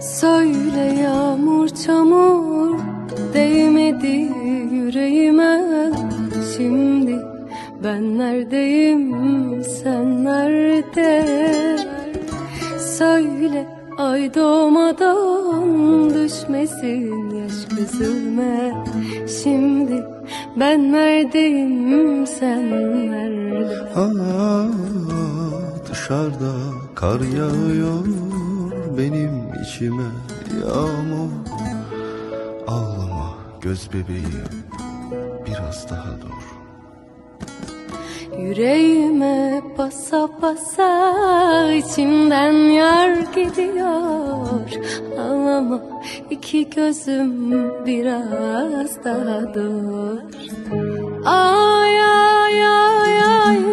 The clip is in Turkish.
Söyle yağmur çamur değmedi yüreğime. Şimdi ben neredeyim, sen nerede? Söyle ay doğmadan düşmesin yaş gözüme. Şimdi ben neredeyim, sen nerede? Dışarıda kar yağıyor, benim içime yağmur. Ağlama göz bebeğim, biraz daha dur. Yüreğime basa basa içimden yar gidiyor. Ağlama iki gözüm, biraz daha dur. Ay ay ay ay